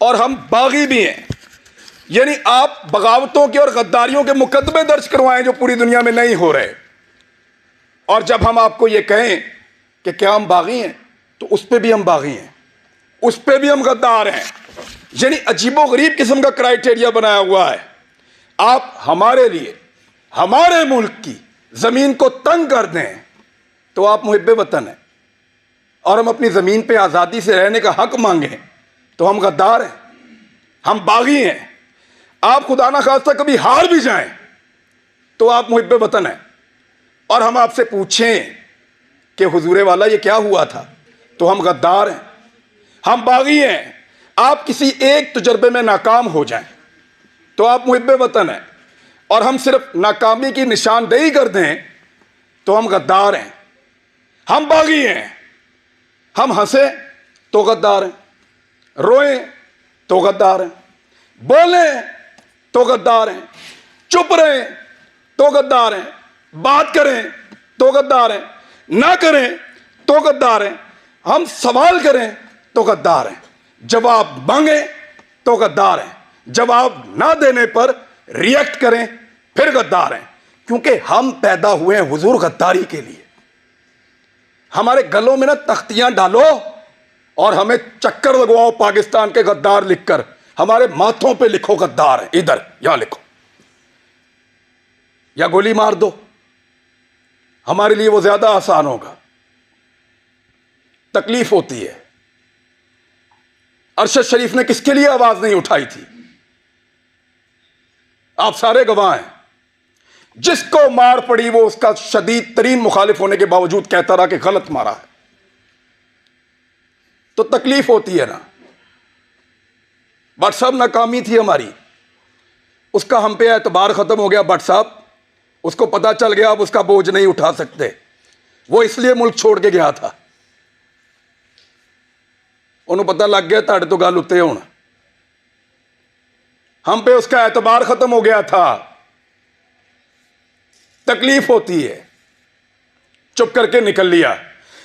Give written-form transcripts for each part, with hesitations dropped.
اور ہم باغی بھی ہیں. یعنی آپ بغاوتوں کے اور غداریوں کے مقدمے درج کروائیں جو پوری دنیا میں نہیں ہو رہے. اور جب ہم آپ کو یہ کہیں کہ کیا ہم باغی ہیں تو اس پہ بھی ہم باغی ہیں, اس پہ بھی ہم غدار ہیں. یعنی عجیب و غریب قسم کا کرائٹیریا بنایا ہوا ہے. آپ ہمارے لیے ہمارے ملک کی زمین کو تنگ کر دیں تو آپ محب وطن ہیں, اور ہم اپنی زمین پہ آزادی سے رہنے کا حق مانگیں تو ہم غدار ہیں, ہم باغی ہیں. آپ خدا نہ خواستہ کبھی ہار بھی جائیں تو آپ محب وطن ہیں, اور ہم آپ سے پوچھیں کہ حضور والا یہ کیا ہوا تھا تو ہم غدار ہیں, ہم باغی ہیں. آپ کسی ایک تجربے میں ناکام ہو جائیں تو آپ محب وطن ہیں, اور ہم صرف ناکامی کی نشاندہی کر دیں تو ہم غدار ہیں. ہم باغی ہیں. ہم ہنسیں تو غدار ہیں, روئیں تو غدار ہیں, بولیں تو غدار ہیں, چپ رہیں تو غدار ہیں, بات کریں تو غدار ہیں, نہ کریں تو غدار ہیں, ہم سوال کریں تو غدار ہیں, جواب مانگیں تو غدار ہیں, جواب نہ دینے پر ریئیکٹ کریں پھر غدار ہیں. کیونکہ ہم پیدا ہوئے ہیں حضور غداری کے لیے. ہمارے گلوں میں نا تختیاں ڈالو اور ہمیں چکر لگواؤ پاکستان کے غدار لکھ کر, ہمارے ماتھوں پہ لکھو غدار ہیں, ادھر یہاں لکھو, یا گولی مار دو, ہمارے لیے وہ زیادہ آسان ہوگا. تکلیف ہوتی ہے. ارشد شریف نے کس کے لیے آواز نہیں اٹھائی تھی؟ آپ سارے گواہ ہیں. جس کو مار پڑی وہ اس کا شدید ترین مخالف ہونے کے باوجود کہتا رہا کہ غلط مارا ہے. تو تکلیف ہوتی ہے نا. بٹ صاحب ناکامی تھی ہماری, اس کا ہم پہ اعتبار ختم ہو گیا. بٹ صاحب اس کو پتا چل گیا اب اس کا بوجھ نہیں اٹھا سکتے, وہ اس لیے ملک چھوڑ کے گیا تھا. انہوں پتا لگ گیا تاڑے تو گل اتنے ہونا, ہم پہ اس کا اعتبار ختم ہو گیا تھا. تکلیف ہوتی ہے. چپ کر کے نکل لیا.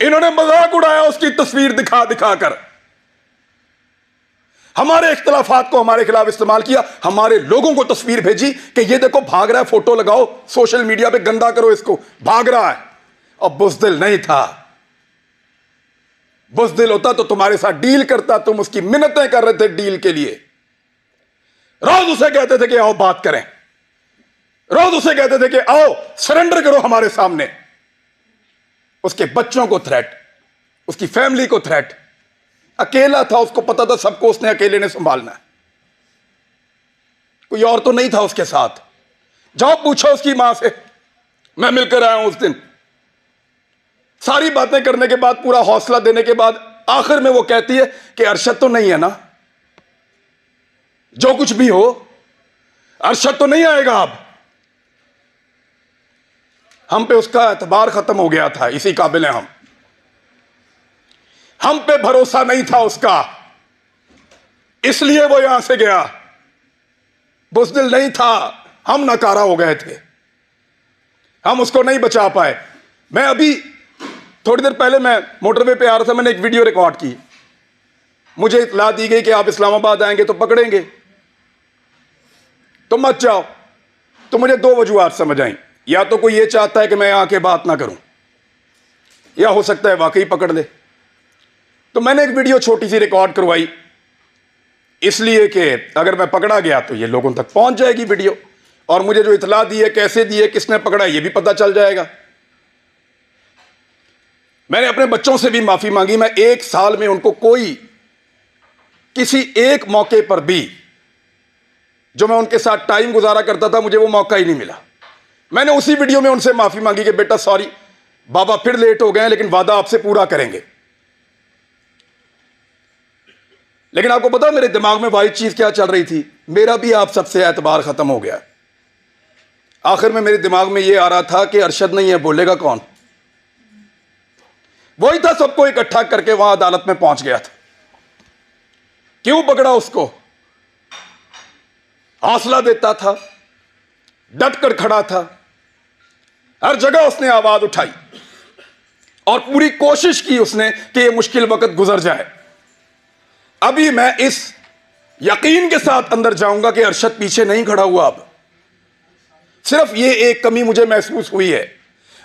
انہوں نے مذاق اڑایا اس کی تصویر دکھا دکھا کر, ہمارے اختلافات کو ہمارے خلاف استعمال کیا, ہمارے لوگوں کو تصویر بھیجی کہ یہ دیکھو بھاگ رہا ہے, فوٹو لگاؤ سوشل میڈیا پہ, گندا کرو اس کو, بھاگ رہا ہے. اور بزدل نہیں تھا. بزدل ہوتا تو تمہارے ساتھ ڈیل کرتا, تم اس کی منتیں کر رہے تھے ڈیل کے لیے. روز اسے کہتے تھے کہ آؤ بات کریں, روز اسے کہتے تھے کہ آؤ سرنڈر کرو ہمارے سامنے. اس کے بچوں کو تھریٹ, اس کی فیملی کو تھریٹ. اکیلا تھا, اس کو پتا تھا سب کو اس نے اکیلے نے سنبھالنا ہے, کوئی اور تو نہیں تھا اس کے ساتھ. جاؤ پوچھو اس کی ماں سے, میں مل کر آیا ہوں اس دن. ساری باتیں کرنے کے بعد, پورا حوصلہ دینے کے بعد, آخر میں وہ کہتی ہے کہ ارشد تو نہیں ہے نا, جو کچھ بھی ہو ارشد تو نہیں آئے گا اب. ہم پہ اس کا اعتبار ختم ہو گیا تھا, اسی قابل ہیں ہم پہ بھروسہ نہیں تھا اس کا, اس لیے وہ یہاں سے گیا. بزدل نہیں تھا, ہم ناکارہ ہو گئے تھے, ہم اس کو نہیں بچا پائے. میں ابھی تھوڑی دیر پہلے میں موٹر وے پہ آ رہا تھا, میں نے ایک ویڈیو ریکارڈ کی. مجھے اطلاع دی گئی کہ آپ اسلام آباد آئیں گے تو پکڑیں گے, تو مت جاؤ. تو مجھے دو وجوہات سمجھ آئیں, یا تو کوئی یہ چاہتا ہے کہ میں آ کے بات نہ کروں, یا ہو سکتا ہے واقعی پکڑ لے. تو میں نے ایک ویڈیو چھوٹی سی ریکارڈ کروائی, اس لیے کہ اگر میں پکڑا گیا تو یہ لوگوں تک پہنچ جائے گی ویڈیو, اور مجھے جو اطلاع دی ہے, کیسے دی ہے, کس نے پکڑا ہے, یہ بھی پتہ چل جائے گا. میں نے اپنے بچوں سے بھی معافی مانگی. میں 1 سال میں ان کو کوئی کسی ایک موقع پر بھی جو میں ان کے ساتھ ٹائم گزارا کرتا تھا, مجھے وہ موقع ہی نہیں ملا. میں نے اسی ویڈیو میں ان سے معافی مانگی کہ بیٹا سوری بابا, پھر لیٹ ہو گئے ہیں, لیکن وعدہ آپ سے پورا کریں گے. لیکن آپ کو پتا میرے دماغ میں واحد چیز کیا چل رہی تھی؟ میرا بھی آپ سب سے اعتبار ختم ہو گیا. آخر میں میرے دماغ میں یہ آ رہا تھا کہ ارشد نہیں ہے, بولے گا کون؟ وہی تھا سب کو اکٹھا کر کے وہاں عدالت میں پہنچ گیا تھا. کیوں پکڑا اس کو؟ حوصلہ دیتا تھا, ڈٹ کر کھڑا تھا, ہر جگہ اس نے آواز اٹھائی, اور پوری کوشش کی اس نے کہ یہ مشکل وقت گزر جائے. ابھی میں اس یقین کے ساتھ اندر جاؤں گا کہ ارشد پیچھے نہیں کھڑا ہوا. اب صرف یہ ایک کمی مجھے محسوس ہوئی ہے,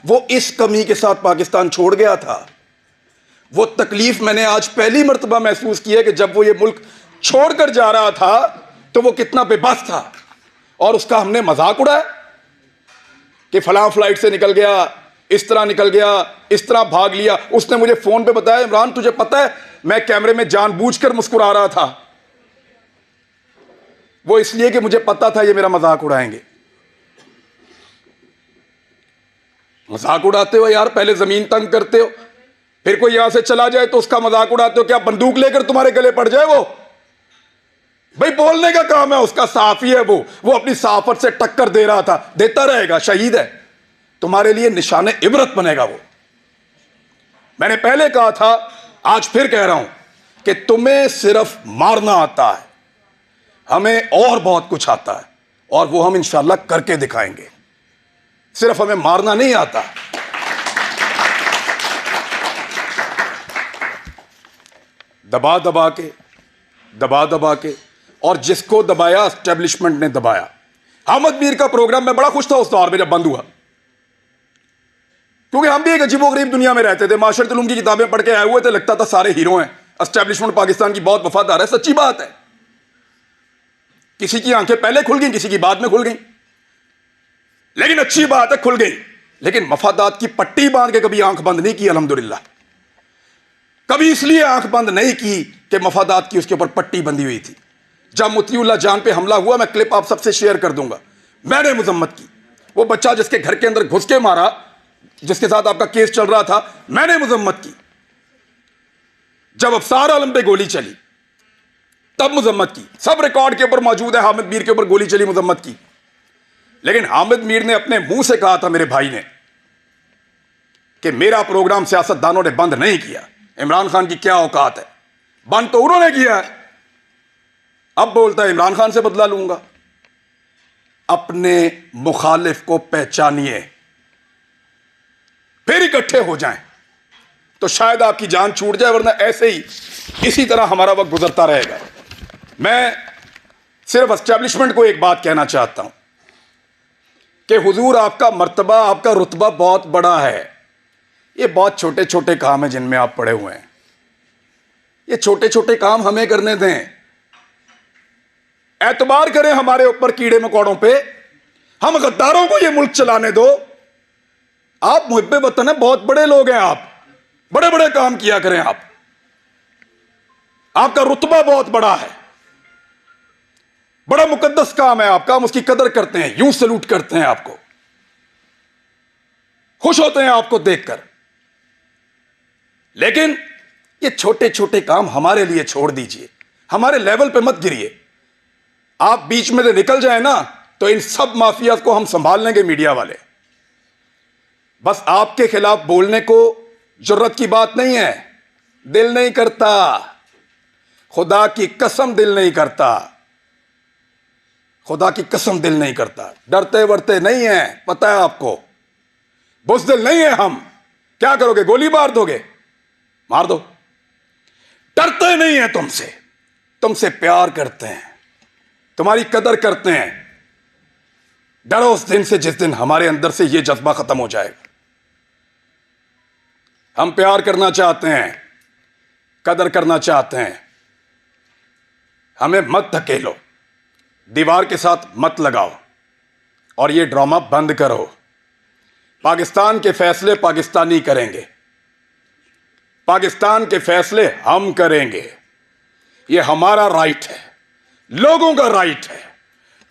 وہ اس کمی کے ساتھ پاکستان چھوڑ گیا تھا. وہ تکلیف میں نے آج پہلی مرتبہ محسوس کی ہے کہ جب وہ یہ ملک چھوڑ کر جا رہا تھا تو وہ کتنا بے بس تھا, اور اس کا ہم نے مذاق اڑایا کہ فلاں فلائٹ سے نکل گیا, اس طرح نکل گیا, اس طرح بھاگ لیا. اس نے مجھے فون پہ بتایا, عمران تجھے پتا ہے میں کیمرے میں جان بوجھ کر مسکرا رہا تھا, وہ اس لیے کہ مجھے پتا تھا یہ میرا مذاق اڑائیں گے. مذاق اڑاتے ہو یار, پہلے زمین تنگ کرتے ہو, پھر کوئی یہاں سے چلا جائے تو اس کا مذاق اڑاتے ہو. کیا بندوق لے کر تمہارے گلے پڑ جائے؟ وہ بھائی بولنے کا کام ہے اس کا, صحافی ہے وہ اپنی صحافت سے ٹکر دے رہا تھا, دیتا رہے گا, شہید ہے, تمہارے لیے نشان عبرت بنے گا وہ. میں نے پہلے کہا تھا, آج پھر کہہ رہا ہوں کہ تمہیں صرف مارنا آتا ہے, ہمیں اور بہت کچھ آتا ہے, اور وہ ہم انشاءاللہ کر کے دکھائیں گے. صرف ہمیں مارنا نہیں آتا. دبا دبا کے اور جس کو دبایا اسٹیبلشمنٹ نے دبایا. احمد میر کا پروگرام میں بڑا خوش تھا اس دور میں جب بند ہوا, کیونکہ ہم بھی ایک عجیب و غریب دنیا میں رہتے تھے. معاشرت علوم کی کتابیں پڑھ کے آئے ہوئے تھے, لگتا تھا سارے ہیرو ہیں, اسٹیبلشمنٹ پاکستان کی بہت وفادار ہے. سچی بات ہے, کسی کی آنکھیں پہلے کھل گئیں, کسی کی بعد میں کھل گئیں, لیکن اچھی بات ہے کھل گئی. لیکن مفادات کی پٹی باندھ کے کبھی آنکھ بند نہیں کی الحمدللہ. کبھی اس لیے آنکھ بند نہیں کی کہ مفادات کی اس کے اوپر پٹی بندھی ہوئی تھی. جب مطیع اللہ جان پہ حملہ ہوا, میں کلپ آپ سب سے شیئر کر دوں گا, میں نے مذمت کی. وہ بچہ جس کے گھر کے اندر گھس کے مارا, جس کے ساتھ آپ کا کیس چل رہا تھا, میں نے مذمت کی. جب ابصار عالم پہ گولی چلی تب مذمت کی. سب ریکارڈ کے اوپر موجود ہے, حامد میر کے اوپر گولی چلی, مذمت کی. لیکن حامد میر نے اپنے منہ سے کہا تھا, میرے بھائی نے, کہ میرا پروگرام سیاست دانوں نے بند نہیں کیا. عمران خان کی کیا اوقات ہے, بند تو انہوں نے کیا ہے. اب بولتا ہے عمران خان سے بدلہ لوں گا. اپنے مخالف کو پہچانیے, پھر اکٹھے ہو جائیں تو شاید آپ کی جان چھوٹ جائے, ورنہ ایسے ہی اسی طرح ہمارا وقت گزرتا رہے گا. میں صرف اسٹیبلشمنٹ کو ایک بات کہنا چاہتا ہوں کہ حضور آپ کا مرتبہ, آپ کا رتبہ بہت بڑا ہے. یہ بہت چھوٹے چھوٹے کام ہیں جن میں آپ پڑے ہوئے ہیں. یہ چھوٹے چھوٹے کام ہمیں کرنے دیں. اعتبار کریں ہمارے اوپر کیڑے مکوڑوں پہ, ہم غداروں کو یہ ملک چلانے دو. آپ محب وطن ہیں, بہت بڑے لوگ ہیں, آپ بڑے بڑے کام کیا کریں. آپ کا رتبہ بہت بڑا ہے, بڑا مقدس کام ہے آپ کا, ہم اس کی قدر کرتے ہیں, یوں سلوٹ کرتے ہیں آپ کو, خوش ہوتے ہیں آپ کو دیکھ کر. لیکن یہ چھوٹے چھوٹے کام ہمارے لیے چھوڑ دیجئے, ہمارے لیول پہ مت گریے. آپ بیچ میں سے نکل جائیں نا تو ان سب مافیاز کو ہم سنبھال لیں گے, میڈیا والے. بس آپ کے خلاف بولنے کو جرت کی بات نہیں ہے, دل نہیں کرتا, خدا کی قسم دل نہیں کرتا, خدا کی قسم دل نہیں کرتا. ڈرتے ورتے نہیں ہیں, پتہ ہے آپ کو, بزدل نہیں ہیں ہم. کیا کرو گے, گولی مار دو گے, مار دو. ڈرتے نہیں ہیں تم سے پیار کرتے ہیں, تمہاری قدر کرتے ہیں. ڈرو اس دن سے جس دن ہمارے اندر سے یہ جذبہ ختم ہو جائے گا. ہم پیار کرنا چاہتے ہیں, قدر کرنا چاہتے ہیں. ہمیں مت دھکیلو, دیوار کے ساتھ مت لگاؤ, اور یہ ڈرامہ بند کرو. پاکستان کے فیصلے پاکستانی کریں گے, پاکستان کے فیصلے ہم کریں گے. یہ ہمارا رائٹ ہے, لوگوں کا رائٹ ہے.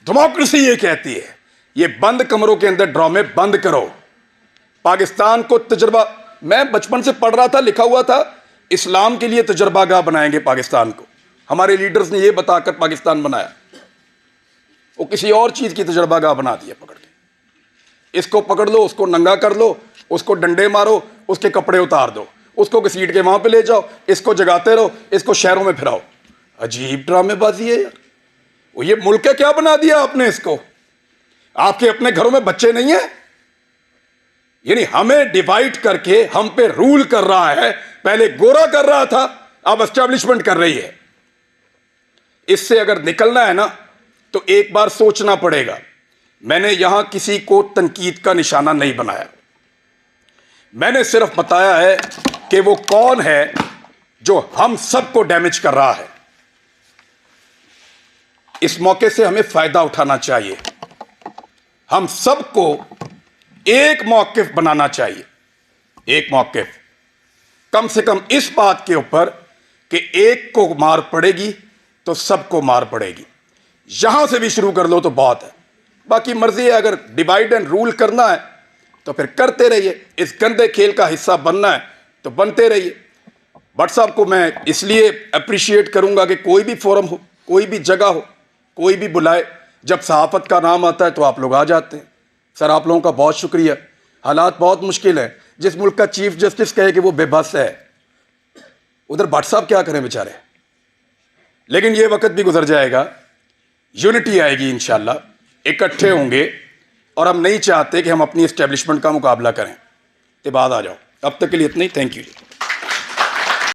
ڈیموکریسی یہ کہتی ہے. یہ بند کمروں کے اندر ڈرامے بند کرو. پاکستان کو تجربہ, میں بچپن سے پڑھ رہا تھا, لکھا ہوا تھا اسلام کے لیے تجربہ گاہ بنائیں گے پاکستان کو. ہمارے لیڈرز نے یہ بتا کر پاکستان بنایا, وہ کسی اور چیز کی تجربہ گاہ بنا دیا پکڑ کے. اس کو پکڑ لو, اس کو ننگا کر لو, اس کو ڈنڈے مارو, اس کے کپڑے اتار دو, اس کو گھسیٹ کے وہاں پہ لے جاؤ, اس کو جگاتے رہو, اس کو شہروں میں پھراؤ. عجیب ڈرامے بازی ہے یار. وہ یہ ملک کا کیا بنا دیا آپ نے اس کو؟ آپ کے اپنے گھروں میں بچے نہیں ہیں؟ یعنی ہمیں ڈیوائڈ کر کے ہم پہ رول کر رہا ہے. پہلے گورا کر رہا تھا, اب اسٹیبلشمنٹ کر رہی ہے. اس سے اگر نکلنا ہے نا تو ایک بار سوچنا پڑے گا. میں نے یہاں کسی کو تنقید کا نشانہ نہیں بنایا. میں نے صرف بتایا ہے کہ وہ کون ہے جو ہم سب کو ڈیمیج کر رہا ہے. اس موقع سے ہمیں فائدہ اٹھانا چاہیے. ہم سب کو ایک موقف بنانا چاہیے. ایک موقف کم سے کم اس بات کے اوپر کہ ایک کو مار پڑے گی تو سب کو مار پڑے گی. یہاں سے بھی شروع کر لو تو بہت ہے. باقی مرضی ہے, اگر ڈیوائیڈ اینڈ رول کرنا ہے تو پھر کرتے رہیے. اس گندے کھیل کا حصہ بننا ہے تو بنتے رہیے. بٹ صاحب کو میں اس لیے اپریشیٹ کروں گا کہ کوئی بھی فورم ہو, کوئی بھی جگہ ہو, کوئی بھی بلائے, جب صحافت کا نام آتا ہے تو آپ لوگ آ جاتے ہیں. سر آپ لوگوں کا بہت شکریہ. حالات بہت مشکل ہیں. جس ملک کا چیف جسٹس کہے کہ وہ بے بس ہے, ادھر بٹ صاحب کیا کریں بیچارے. لیکن یہ وقت بھی گزر جائے گا, یونٹی آئے گی انشاءاللہ, اکٹھے ہوں گے. اور ہم نہیں چاہتے کہ ہم اپنی اسٹیبلشمنٹ کا مقابلہ کریں. تو بعد آ جاؤ. اب تک کے لیے اتنا ہی. Thank you.